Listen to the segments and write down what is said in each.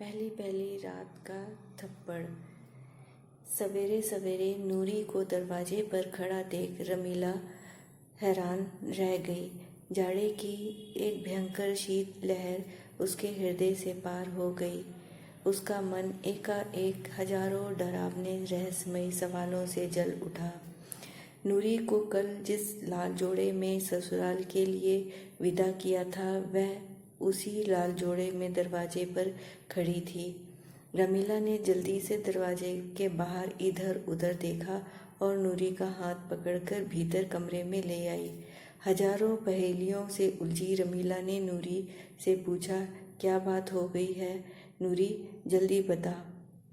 पहली पहली रात का थप्पड़। सवेरे सवेरे नूरी को दरवाजे पर खड़ा देख रमीला हैरान रह गई। जाड़े की एक भयंकर शीत लहर उसके हृदय से पार हो गई। उसका मन एकाएक हजारों डरावने रहस्यमय सवालों से जल उठा। नूरी को कल जिस लाल जोड़े में ससुराल के लिए विदा किया था, वह उसी लाल जोड़े में दरवाजे पर खड़ी थी। रमीला ने जल्दी से दरवाजे के बाहर इधर उधर देखा और नूरी का हाथ पकड़कर भीतर कमरे में ले आई। हजारों पहेलियों से उलझी रमीला ने नूरी से पूछा, क्या बात हो गई है? नूरी, जल्दी बता,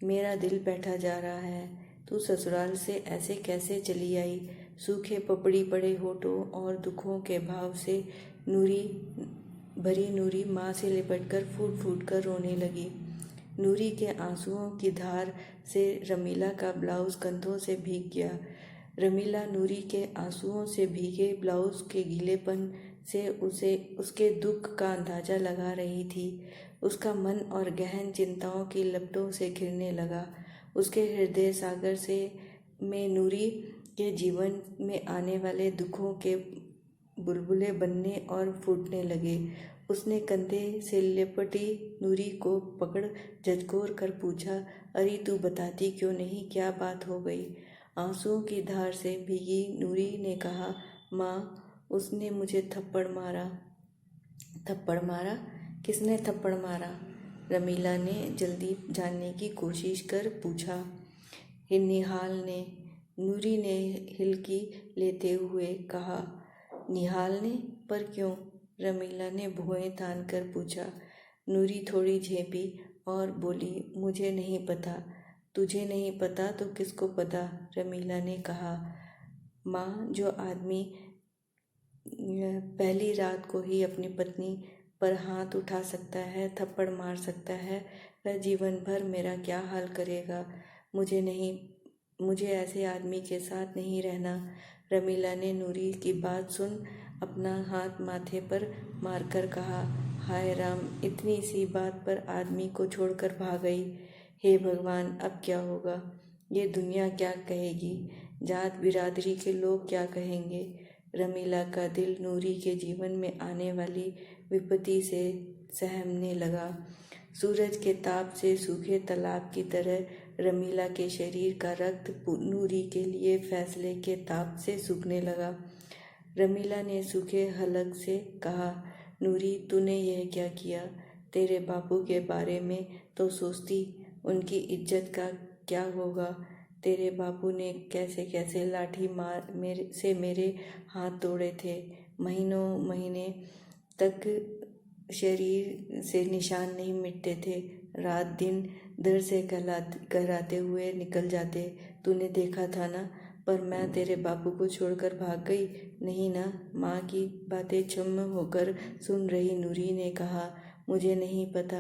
मेरा दिल बैठा जा रहा है। तू ससुराल से ऐसे कैसे चली आई? सूखे पपड़ी पड़े होठों और दुखों के भाव से नूरी माँ से लिपटकर फूट फूट कर रोने लगी। नूरी के आंसुओं की धार से रमीला का ब्लाउज कंधों से भीग गया। रमीला नूरी के आंसुओं से भीगे ब्लाउज के गीलेपन से उसके दुख का अंदाजा लगा रही थी। उसका मन और गहन चिंताओं की लपटों से घिरने लगा। उसके हृदय सागर में नूरी के जीवन में आने वाले दुखों के बुलबुले बनने और फूटने लगे। उसने कंधे से लिपटी नूरी को पकड़ झकझोर कर पूछा, अरे तू बताती क्यों नहीं, क्या बात हो गई? आंसुओं की धार से भीगी नूरी ने कहा, माँ, उसने मुझे थप्पड़ मारा। थप्पड़ मारा? किसने थप्पड़ मारा? रमीला ने जल्दी जानने की कोशिश कर पूछा। निहाल ने, नूरी ने हिलकी लेते हुए कहा। निहाल ने? पर क्यों? रमीला ने भुएं तान कर पूछा। नूरी थोड़ी झेपी और बोली, मुझे नहीं पता। तुझे नहीं पता तो किसको पता? रमीला ने कहा। माँ, जो आदमी पहली रात को ही अपनी पत्नी पर हाथ उठा सकता है, थप्पड़ मार सकता है, वह जीवन भर मेरा क्या हाल करेगा? मुझे ऐसे आदमी के साथ नहीं रहना। रमीला ने नूरी की बात सुन अपना हाथ माथे पर मारकर कहा, हाय राम, इतनी सी बात पर आदमी को छोड़कर भाग गई। हे भगवान, अब क्या होगा? ये दुनिया क्या कहेगी? जात बिरादरी के लोग क्या कहेंगे? रमीला का दिल नूरी के जीवन में आने वाली विपत्ति से सहमने लगा। सूरज के ताप से सूखे तालाब की तरह रमीला के शरीर का रक्त नूरी के लिए फैसले के ताप से सूखने लगा। रमीला ने सूखे हलक से कहा, नूरी, तूने यह क्या किया? तेरे बापू के बारे में तो सोचती, उनकी इज्जत का क्या होगा? तेरे बापू ने कैसे कैसे लाठी मार मेरे हाथ तोड़े थे। महीनों महीने तक शरीर से निशान नहीं मिटते थे। रात दिन दर्द से कहराते हुए निकल जाते। तूने देखा था ना? पर मैं तेरे बापू को छोड़कर भाग गई नहीं ना? माँ की बातें छम होकर सुन रही नूरी ने कहा, मुझे नहीं पता,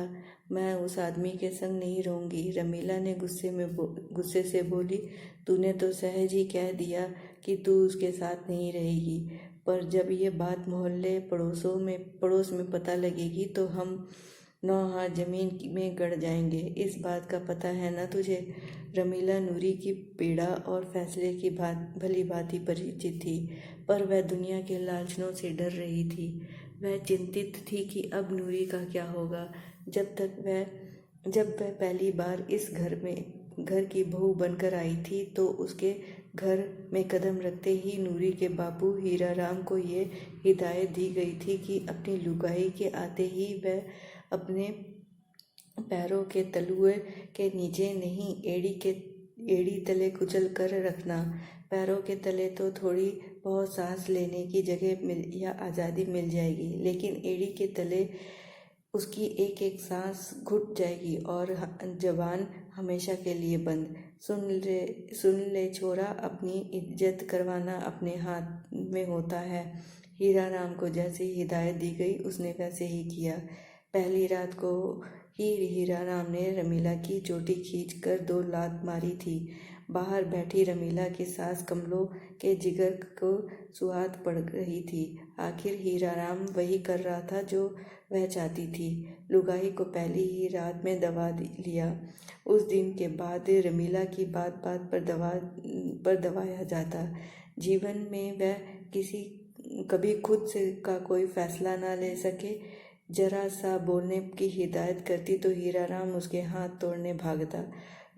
मैं उस आदमी के संग नहीं रहूँगी। रमीला ने गुस्से से बोली, तूने तो सहज ही कह दिया कि तू उसके साथ नहीं रहेगी, पर जब ये बात मोहल्ले पड़ोस में पता लगेगी तो हम 9 हाथ जमीन में गड़ जाएंगे। इस बात का पता है ना तुझे? रमीला नूरी की पीड़ा और फैसले की भली भांति परिचित थी, पर वह दुनिया के लालचनों से डर रही थी। वह चिंतित थी कि अब नूरी का क्या होगा। जब वह पहली बार इस घर की बहू बनकर आई थी तो उसके घर में कदम रखते ही नूरी के बापू हीराराम को ये हिदायत दी गई थी कि अपनी लुगाई के आते ही वह अपने पैरों के तलुए के नीचे नहीं, एड़ी तले कुचल कर रखना। पैरों के तले तो थोड़ी बहुत सांस लेने की जगह या आज़ादी मिल जाएगी, लेकिन एड़ी के तले उसकी एक एक सांस घुट जाएगी और जबान हमेशा के लिए बंद। सुन ले छोरा, अपनी इज्जत करवाना अपने हाथ में होता है। हीराराम को जैसी हिदायत दी गई उसने वैसे ही किया। पहली रात को ही हीराराम ने रमीला की चोटी खींचकर 2 लात मारी थी। बाहर बैठी रमीला की सास कमलों के जिगर को सुहात पड़ रही थी। आखिर हीराराम वही कर रहा था जो वह चाहती थी। लुगाई को पहली ही रात में दबा लिया। उस दिन के बाद रमीला की बात बात पर दबाया जाता। जीवन में वह कभी खुद से का कोई फैसला ना ले सके। जरा सा बोलने की हिदायत करती तो हीराराम उसके हाथ तोड़ने भागता।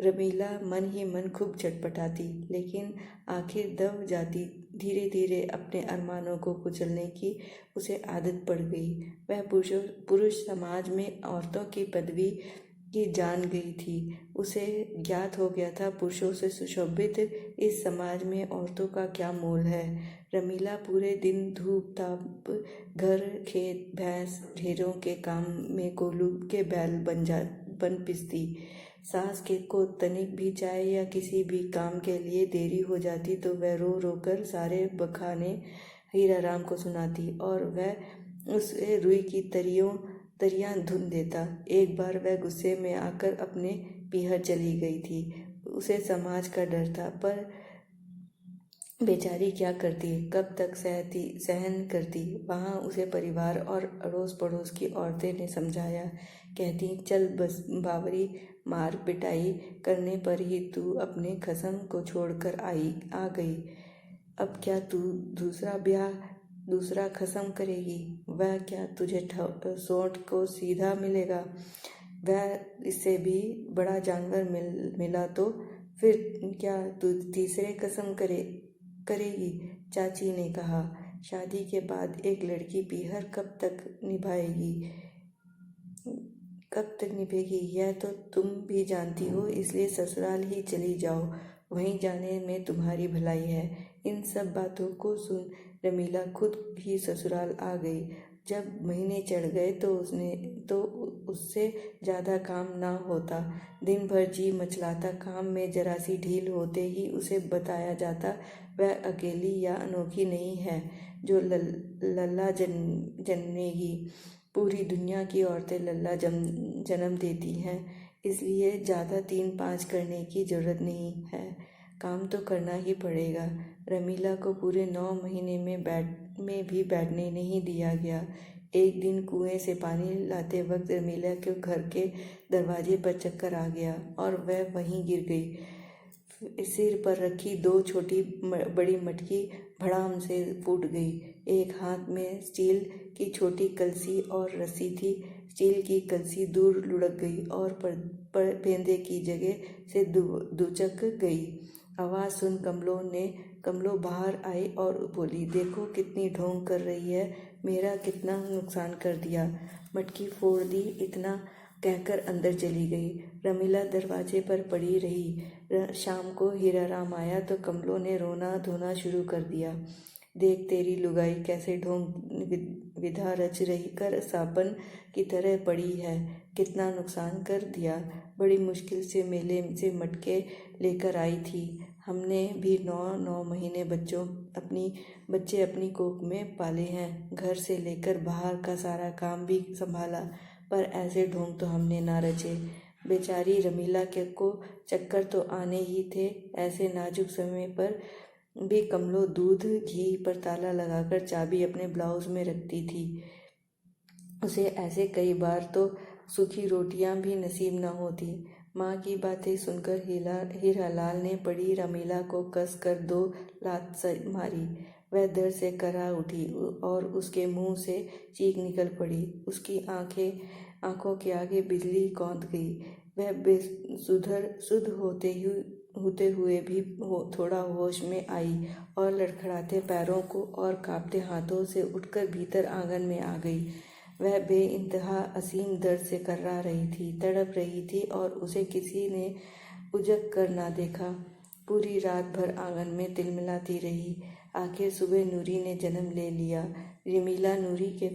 रमीला मन ही मन खूब छटपटाती, लेकिन आखिर दब जाती। धीरे धीरे अपने अरमानों को कुचलने की उसे आदत पड़ गई। वह पुरुष समाज में औरतों की पदवी की जान गई थी। उसे ज्ञात हो गया था पुरुषों से सुशोभित इस समाज में औरतों का क्या मोल है। रमीला पूरे दिन धूप ताप घर खेत भैंस ढेरों के काम में कोल्हू के बैल बन पिसती। सास के को तनिक भी चाय या किसी भी काम के लिए देरी हो जाती तो वह रो रो कर सारे बखाने हीराराम को सुनाती और वह उसे रुई की तरियां धुन देता। एक बार वह गुस्से में आकर अपने पीहर चली गई थी। उसे समाज का डर था, पर बेचारी क्या करती, कब तक सहन करती। वहाँ उसे परिवार और अड़ोस पड़ोस की औरतें ने समझाया। कहती, चल बस बावरी, मार पिटाई करने पर ही तू अपने खसम को छोड़कर आ गई। अब क्या तू दूसरा खसम करेगी? वह क्या तुझे सोंठ को सीधा मिलेगा? वह इससे भी बड़ा जानवर मिला तो फिर क्या तू तीसरे कसम करेगी? चाची ने कहा। शादी के बाद एक लड़की पीहर कब तक निभेगी यह तो तुम भी जानती हो, इसलिए ससुराल ही चली जाओ, वहीं जाने में तुम्हारी भलाई है। इन सब बातों को सुन रमीला खुद भी ससुराल आ गई। जब महीने चढ़ गए तो उससे ज़्यादा काम ना होता। दिन भर जी मचलाता। काम में जरा सी ढील होते ही उसे बताया जाता, वह अकेली या अनोखी नहीं है जो लल्ला जन्मेगी। पूरी दुनिया की औरतें लल्ला जन्म देती हैं, इसलिए ज़्यादा 3-5 करने की ज़रूरत नहीं है। काम तो करना ही पड़ेगा। रमीला को पूरे 9 महीने में भी बैठने नहीं दिया गया। एक दिन कुएं से पानी लाते वक्त रमीला के घर के दरवाजे पर चक्कर आ गया और वह वहीं गिर गई। सिर पर रखी 2 छोटी बड़ी मटकी भड़ाम से फूट गई। एक हाथ में स्टील की छोटी कलसी और रस्सी थी। स्टील की कलसी दूर लुढ़क गई और पेंदे की जगह से दुचक गई। आवाज़ सुन कमलो बाहर आई और बोली, देखो कितनी ढोंग कर रही है, मेरा कितना नुकसान कर दिया, मटकी फोड़ दी। इतना कहकर अंदर चली गई। रमीला दरवाजे पर पड़ी रही। शाम को हीराराम आया तो कमलो ने रोना धोना शुरू कर दिया। देख तेरी लुगाई कैसे ढोंग विधा रच रही कर साबन की तरह पड़ी है, कितना नुकसान कर दिया। बड़ी मुश्किल से मेले से मटके लेकर आई थी। हमने भी 9 महीने बच्चे अपनी कोख में पाले हैं, घर से लेकर बाहर का सारा काम भी संभाला, पर ऐसे ढोंग तो हमने ना रचे। बेचारी रमीला को चक्कर तो आने ही थे। ऐसे नाजुक समय पर भी कमलो दूध घी पर ताला लगाकर चाबी अपने ब्लाउज में रखती थी। उसे ऐसे कई बार तो सूखी रोटियां भी नसीब न होती। माँ की बातें सुनकर हीरालाल ने पड़ी रमीला को कस कर 2 लात मारी। वह दर्द से कराह उठी और उसके मुंह से चीख निकल पड़ी। उसकी आंखों के आगे बिजली कौंध गई। वह बेसुध होते हुए भी थोड़ा होश में आई और लड़खड़ाते पैरों को और कांपते हाथों से उठकर भीतर आंगन में आ गई। वह बेइंतहा असीम दर्द से कर्रा रही थी, तड़प रही थी और उसे किसी ने उजक कर ना देखा। पूरी रात भर आंगन में तिलमिलाती रही। आखिर सुबह नूरी ने जन्म ले लिया। रमीला नूरी के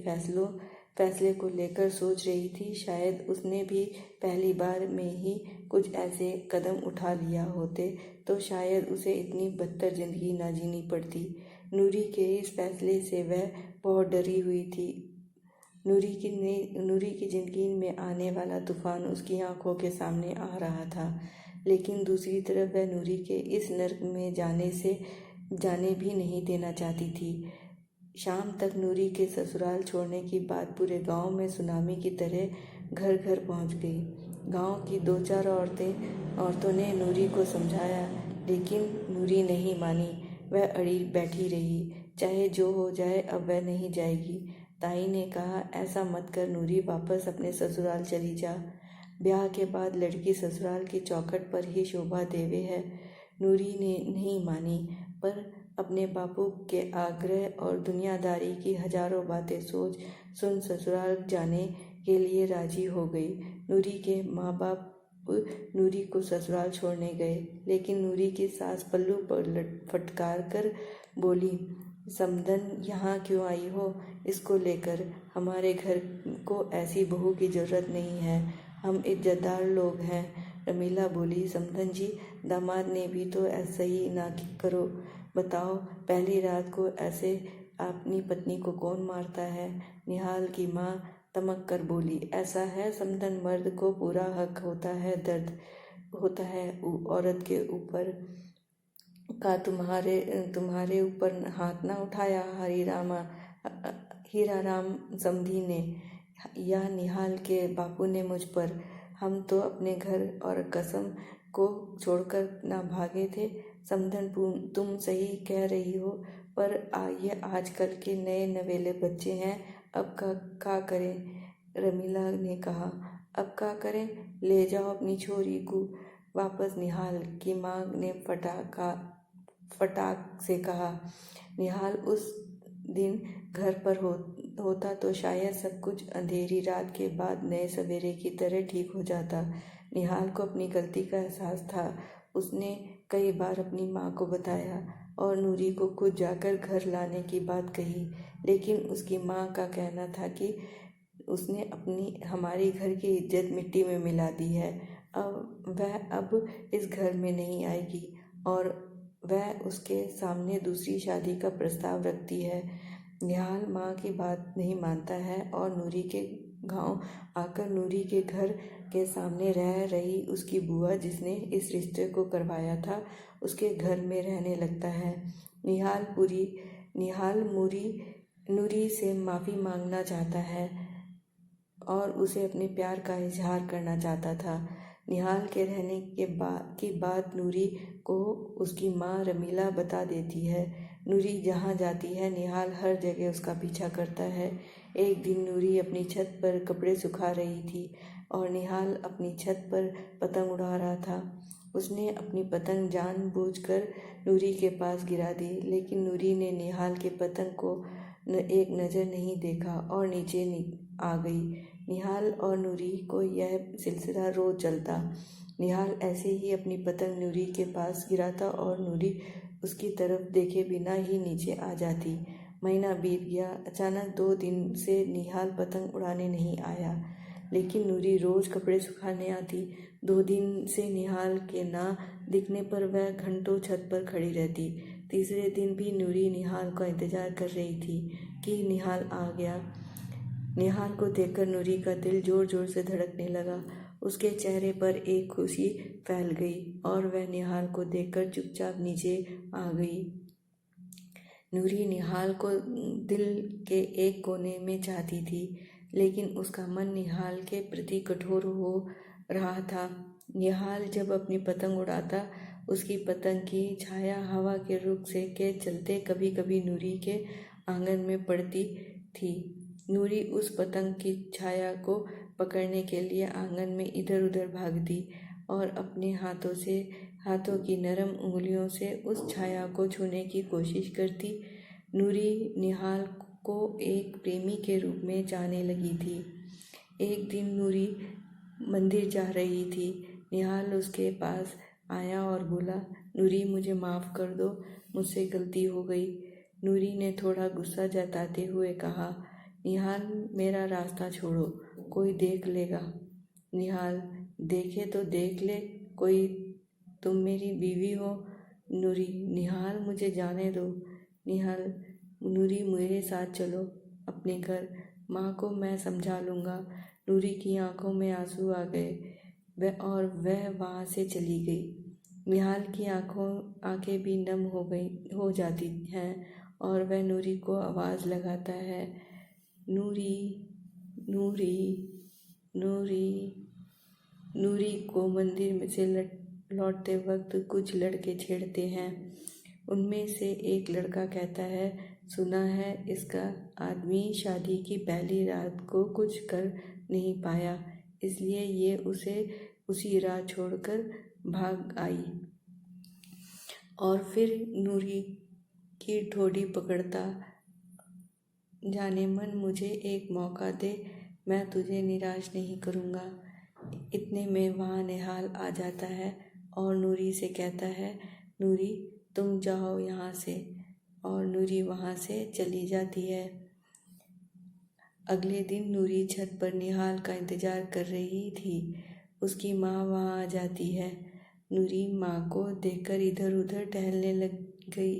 फैसले को लेकर सोच रही थी। शायद उसने भी पहली बार में ही कुछ ऐसे कदम उठा लिया होते तो शायद उसे इतनी बदतर जिंदगी ना जीनी पड़ती। नूरी के इस फैसले से वह बहुत डरी हुई थी। नूरी की जिंदगी में आने वाला तूफान उसकी आंखों के सामने आ रहा था। लेकिन दूसरी तरफ वह नूरी के इस नर्क में जाने भी नहीं देना चाहती थी। शाम तक नूरी के ससुराल छोड़ने की बात पूरे गांव में सुनामी की तरह घर घर पहुंच गई। गांव की 2-4 औरतों ने नूरी को समझाया, लेकिन नूरी नहीं मानी। वह अड़ी बैठी रही। चाहे जो हो जाए, अब वह नहीं जाएगी। ताई ने कहा, ऐसा मत कर नूरी, वापस अपने ससुराल चली जा। ब्याह के बाद लड़की ससुराल की चौखट पर ही शोभा देवे है। नूरी ने नहीं मानी, पर अपने बापू के आग्रह और दुनियादारी की हजारों बातें सुन ससुराल जाने के लिए राजी हो गई। नूरी के माँ बाप नूरी को ससुराल छोड़ने गए, लेकिन नूरी की सास पल्लू पर फटकार कर बोली, समदन यहाँ क्यों आई हो? इसको लेकर हमारे घर को ऐसी बहू की जरूरत नहीं है। हम इज्जतदार लोग हैं। रमीला बोली, समदन जी, दामाद ने भी तो ऐसा ही ना करो। बताओ, पहली रात को ऐसे अपनी पत्नी को कौन मारता है? निहाल की माँ तमक कर बोली, ऐसा है समदन, मर्द को पूरा हक होता है, दर्द होता है औरत के ऊपर का। तुम्हारे ऊपर हाथ ना उठाया हीराराम समधी ने या निहाल के बापू ने मुझ पर? हम तो अपने घर और कसम को छोड़कर ना भागे थे। समधन, तुम सही कह रही हो, पर ये आजकल के नए नवेले बच्चे हैं, अब का करें? रमीला ने कहा, अब का करें? ले जाओ अपनी छोरी को वापस। निहाल की माँ ने फटाक से कहा। निहाल उस दिन घर पर होता तो शायद सब कुछ अंधेरी रात के बाद नए सवेरे की तरह ठीक हो जाता। निहाल को अपनी गलती का एहसास था। उसने कई बार अपनी माँ को बताया और नूरी को खुद जाकर घर लाने की बात कही, लेकिन उसकी माँ का कहना था कि उसने हमारी घर की इज्जत मिट्टी में मिला दी है। वह अब इस घर में नहीं आएगी और वह उसके सामने दूसरी शादी का प्रस्ताव रखती है। निहाल माँ की बात नहीं मानता है और नूरी के गांव आकर नूरी के घर के सामने रह रही उसकी बुआ, जिसने इस रिश्ते को करवाया था, उसके घर में रहने लगता है। निहाल नूरी से माफ़ी मांगना चाहता है और उसे अपने प्यार का इजहार करना चाहता था। निहाल के रहने की बात नूरी को उसकी माँ रमीला बता देती है। नूरी जहाँ जाती है, निहाल हर जगह उसका पीछा करता है। एक दिन नूरी अपनी छत पर कपड़े सुखा रही थी और निहाल अपनी छत पर पतंग उड़ा रहा था। उसने अपनी पतंग जानबूझकर नूरी के पास गिरा दी, लेकिन नूरी ने निहाल के पतंग को एक नज़र नहीं देखा और नीचे आ गई। निहाल और नूरी को यह सिलसिला रोज चलता। निहाल ऐसे ही अपनी पतंग नूरी के पास गिराता और नूरी उसकी तरफ देखे बिना ही नीचे आ जाती। महीना बीत गया। अचानक 2 दिन से निहाल पतंग उड़ाने नहीं आया, लेकिन नूरी रोज कपड़े सुखाने आती। 2 दिन से निहाल के ना दिखने पर वह घंटों छत पर खड़ी रहती। तीसरे दिन भी नूरी निहाल का इंतजार कर रही थी कि निहाल आ गया। निहाल को देखकर नूरी का दिल जोर जोर से धड़कने लगा। उसके चेहरे पर एक खुशी फैल गई और वह निहाल को देखकर चुपचाप नीचे आ गई। नूरी निहाल को दिल के एक कोने में चाहती थी, लेकिन उसका मन निहाल के प्रति कठोर हो रहा था। निहाल जब अपनी पतंग उड़ाता, उसकी पतंग की छाया हवा के रुख से के चलते कभी कभी नूरी के आंगन में पड़ती थी। नूरी उस पतंग की छाया को पकड़ने के लिए आंगन में इधर उधर भागती और अपने हाथों की नरम उंगलियों से उस छाया को छूने की कोशिश करती। नूरी निहाल को एक प्रेमी के रूप में जाने लगी थी। एक दिन नूरी मंदिर जा रही थी। निहाल उसके पास आया और बोला, नूरी, मुझे माफ़ कर दो, मुझसे गलती हो गई। नूरी ने थोड़ा गुस्सा जताते हुए कहा, निहाल, मेरा रास्ता छोड़ो, कोई देख लेगा। निहाल, देखे तो देख ले कोई, तुम मेरी बीवी हो। नूरी, निहाल, मुझे जाने दो। निहाल, नूरी, मेरे साथ चलो अपने घर, माँ को मैं समझा लूँगा। नूरी की आंखों में आंसू आ गए। वह वहाँ से चली गई। निहाल की आंखें भी नम हो जाती हैं और वह नूरी को आवाज़ लगाता है, नूरी, नूरी, नूरी। नूरी को मंदिर में से लौटते वक्त कुछ लड़के छेड़ते हैं। उनमें से एक लड़का कहता है, सुना है इसका आदमी शादी की पहली रात को कुछ कर नहीं पाया, इसलिए ये उसे उसी रात छोड़कर भाग आई। और फिर नूरी की ठोड़ी पकड़ता, जाने मन मुझे एक मौका दे, मैं तुझे निराश नहीं करूँगा। इतने में वहाँ निहाल आ जाता है और नूरी से कहता है, नूरी तुम जाओ यहाँ से। और नूरी वहाँ से चली जाती है। अगले दिन नूरी छत पर निहाल का इंतज़ार कर रही थी। उसकी माँ वहाँ आ जाती है। नूरी माँ को देखकर इधर उधर टहलने लग गई।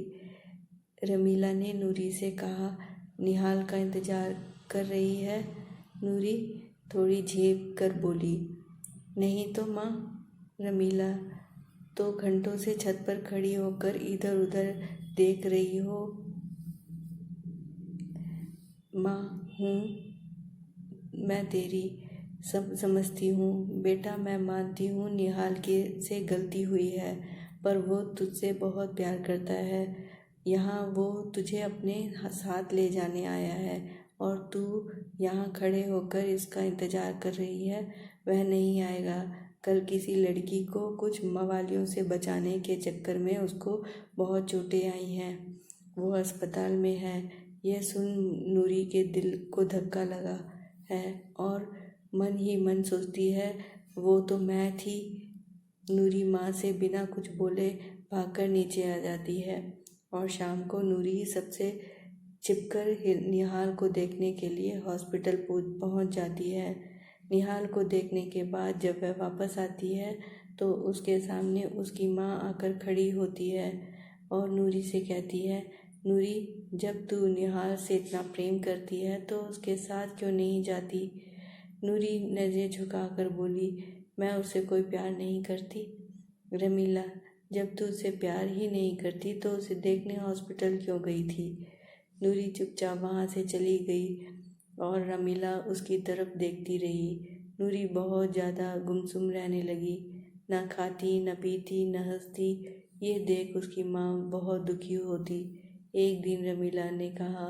रमीला ने नूरी से कहा, निहाल का इंतज़ार कर रही है? नूरी थोड़ी झेप कर बोली, नहीं तो माँ। रमीला, तो घंटों से छत पर खड़ी होकर इधर उधर देख रही हो। माँ हूँ मैं तेरी, सब समझती हूँ बेटा। मैं मानती हूँ निहाल के से गलती हुई है, पर वो तुझसे बहुत प्यार करता है। यहाँ वो तुझे अपने साथ ले जाने आया है और तू यहाँ खड़े होकर इसका इंतज़ार कर रही है। वह नहीं आएगा। कल किसी लड़की को कुछ मवालियों से बचाने के चक्कर में उसको बहुत चोटें आई हैं। वो अस्पताल में है। यह सुन नूरी के दिल को धक्का लगा है और मन ही मन सोचती है, वो तो मैं थी। नूरी माँ से बिना कुछ बोले भागकर नीचे आ जाती है और शाम को नूरी सबसे छिपकर निहाल को देखने के लिए हॉस्पिटल पहुँच जाती है। निहाल को देखने के बाद जब वह वापस आती है तो उसके सामने उसकी माँ आकर खड़ी होती है और नूरी से कहती है, नूरी जब तू निहाल से इतना प्रेम करती है तो उसके साथ क्यों नहीं जाती? नूरी नज़रें झुकाकर बोली, मैं उससे कोई प्यार नहीं करती। रमीला, जब तू उसे प्यार ही नहीं करती तो उसे देखने हॉस्पिटल क्यों गई थी? नूरी चुपचाप वहाँ से चली गई और रमीला उसकी तरफ देखती रही। नूरी बहुत ज़्यादा गुमसुम रहने लगी, ना खाती न पीती न हंसती। ये देख उसकी माँ बहुत दुखी होती। एक दिन रमीला ने कहा,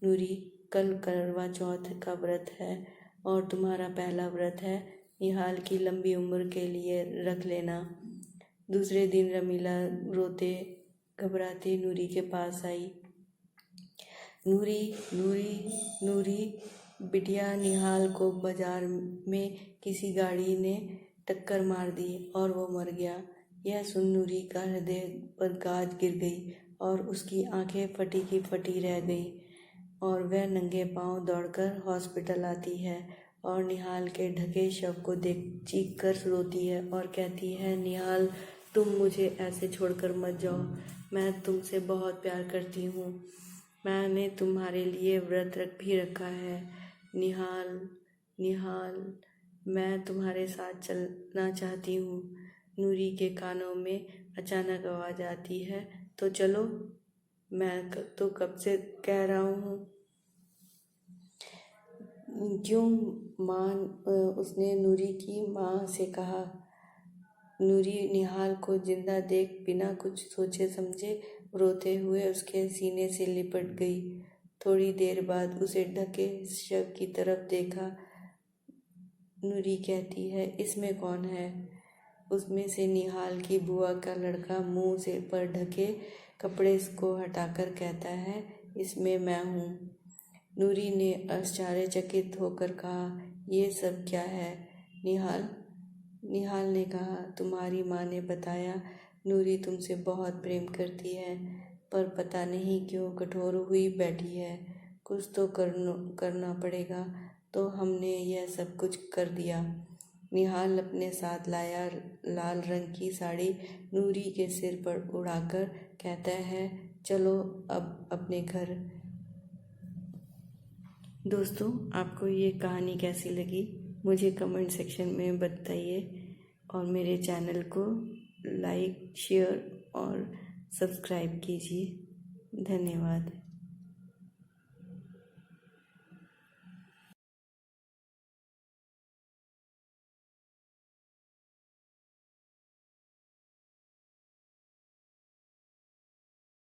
नूरी कल करवा चौथ का व्रत है और तुम्हारा पहला व्रत है, निहाल की लंबी उम्र के लिए रख लेना। दूसरे दिन रमीला रोते घबराते नूरी के पास आई। नूरी, नूरी, नूरी, बिटिया निहाल को बाजार में किसी गाड़ी ने टक्कर मार दी और वो मर गया। यह सुन नूरी का हृदय पर गाज गिर गई और उसकी आंखें फटी की फटी रह गई और वह नंगे पांव दौड़कर हॉस्पिटल आती है और निहाल के ढके शव को देख चीख कर रोती है और कहती है, निहाल तुम मुझे ऐसे छोड़कर मत जाओ। मैं तुमसे बहुत प्यार करती हूँ। मैंने तुम्हारे लिए व्रत भी रखा है। निहाल, निहाल, मैं तुम्हारे साथ चलना चाहती हूँ। नूरी के कानों में अचानक आवाज़ आती है, तो चलो, मैं तो कब से कह रहा हूँ। क्यों माँ? उसने नूरी की माँ से कहा। नूरी निहाल को जिंदा देख बिना कुछ सोचे समझे रोते हुए उसके सीने से लिपट गई। थोड़ी देर बाद उसे ढके शव की तरफ देखा। नूरी कहती है, इसमें कौन है? उसमें से निहाल की बुआ का लड़का मुंह से पर ढके कपड़े को हटाकर कहता है, इसमें मैं हूँ। नूरी ने आश्चर्यचकित होकर कहा, ये सब क्या है? निहाल ने कहा, तुम्हारी माँ ने बताया नूरी तुमसे बहुत प्रेम करती है, पर पता नहीं क्यों कठोर हुई बैठी है। कुछ तो करना पड़ेगा, तो हमने यह सब कुछ कर दिया। निहाल अपने साथ लाया लाल रंग की साड़ी नूरी के सिर पर उड़ाकर कहता है, चलो अब अपने घर। दोस्तों, आपको ये कहानी कैसी लगी मुझे कमेंट सेक्शन में बताइए। और मेरे चैनल को लाइक शेयर और सब्सक्राइब कीजिए। धन्यवाद।